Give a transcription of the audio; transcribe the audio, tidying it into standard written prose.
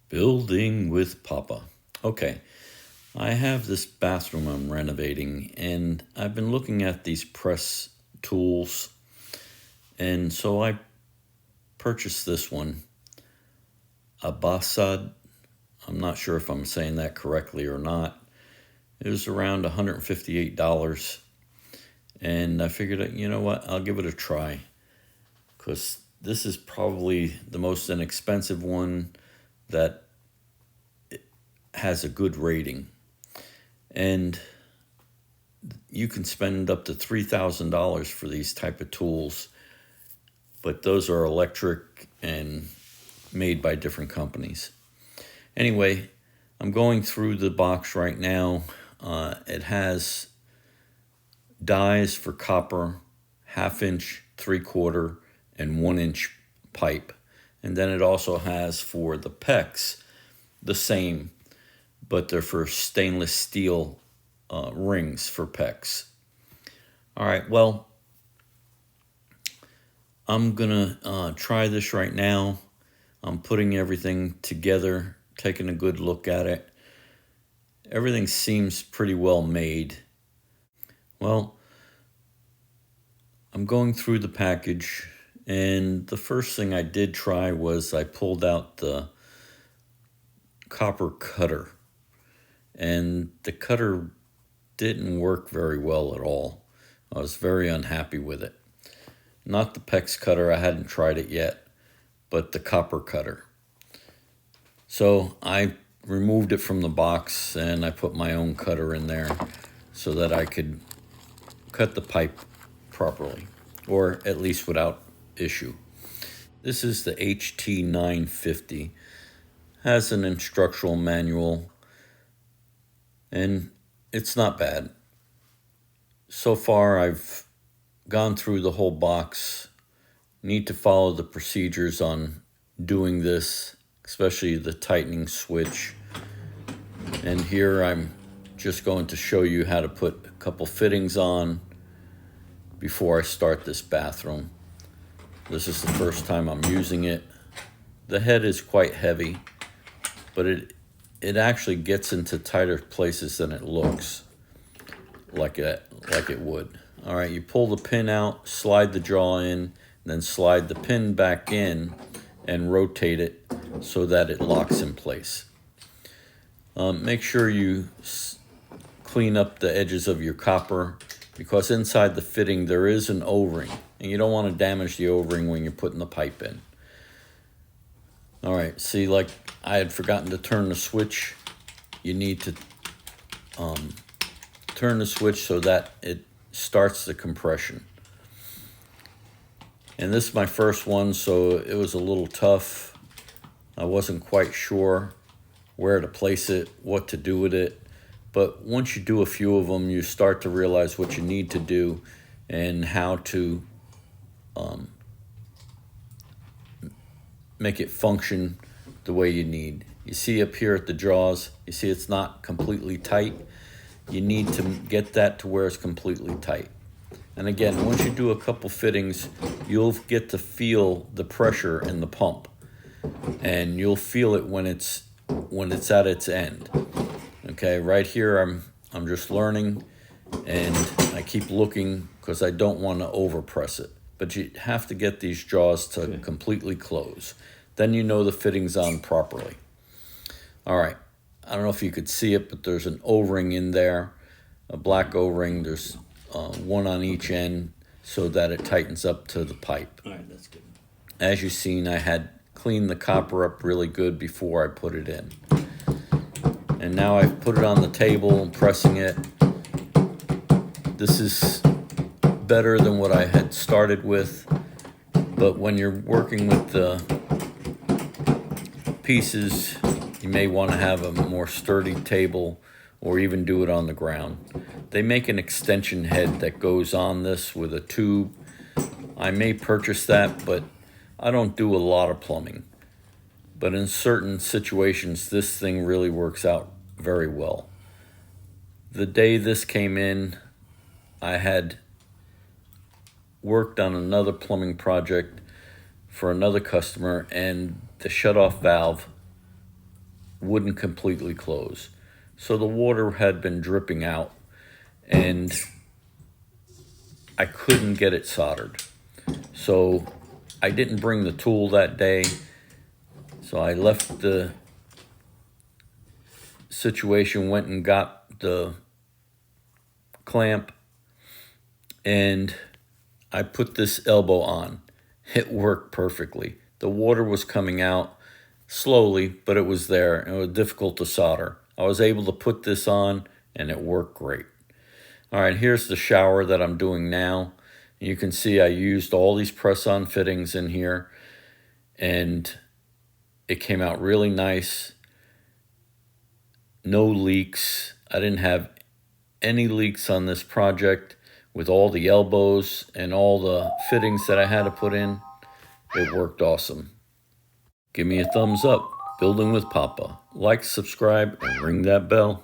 Building with Papa. Okay, I have this bathroom I'm renovating, and I've been looking at these press tools, and so I purchased this one, Unboxed. I'm not sure if I'm saying that correctly or not. It was around $158, and I figured, you know what, I'll give it a try, because this is probably the most inexpensive one that has a good rating. And you can spend up to $3,000 for these type of tools, but those are electric and made by different companies. Anyway, I'm going through the box right now. It has dies for copper, 1/2 inch, 3/4, and 1 inch pipe. And then it also has for the PEX the same, but they're for stainless steel rings for PEX. All right, well, I'm gonna try this right now. I'm putting everything together, taking a good look at it. Everything seems pretty well made. Well, I'm going through the package, and the first thing I did try was I pulled out the copper cutter, and the cutter didn't work very well at all. I was very unhappy with it. Not the PEX cutter, I hadn't tried it yet, but the copper cutter. So I removed it from the box and I put my own cutter in there so that I could cut the pipe properly, or at least without issue. This is the HT950. Has an instructional manual, and it's not bad. So far, I've gone through the whole box. Need to follow the procedures on doing this, especially the tightening switch. And here I'm just going to show you how to put a couple fittings on before I start this bathroom. This is the first time I'm using it. The head is quite heavy, but it actually gets into tighter places than it looks like it would. All right, you pull the pin out, slide the jaw in, then slide the pin back in and rotate it so that it locks in place. Make sure you clean up the edges of your copper, because inside the fitting there is an O-ring, and you don't want to damage the O-ring when you're putting the pipe in. All right, see, like I had forgotten to turn the switch. You need to turn the switch so that it starts the compression. And this is my first one, so it was a little tough. I wasn't quite sure where to place it, what to do with it. But once you do a few of them, you start to realize what you need to do and how to make it function the way you need. You see up here at the jaws, you see it's not completely tight. You need to get that to where it's completely tight. And again, once you do a couple fittings, you'll get to feel the pressure in the pump, and you'll feel it when it's at its end. Okay, right here I'm just learning, and I keep looking because I don't want to overpress it. But you have to get these jaws to completely close. Then you know the fitting's on properly. All right, I don't know if you could see it, but there's an O-ring in there, a black O-ring. There's one on each end so that it tightens up to the pipe. All right, that's good. As you've seen, I had cleaned the copper up really good before I put it in. And now I've put it on the table and pressing it. This is better than what I had started with, but when you're working with the pieces, you may want to have a more sturdy table or even do it on the ground. They make an extension head that goes on this with a tube. I may purchase that, but I don't do a lot of plumbing. But in certain situations, this thing really works out very well. The day this came in, I had worked on another plumbing project for another customer, and the shutoff valve wouldn't completely close. So the water had been dripping out and I couldn't get it soldered. So I didn't bring the tool that day. So I left the situation, went and got the clamp, and I put this elbow on. It worked perfectly. The water was coming out slowly, but it was there, and it was difficult to solder. I was able to put this on, and it worked great. All right, here's the shower that I'm doing now. You can see I used all these press-on fittings in here, and it came out really nice. No leaks. I didn't have any leaks on this project with all the elbows and all the fittings that I had to put in. It worked awesome. Give me a thumbs up. Building with Papa. Like, subscribe, and ring that bell.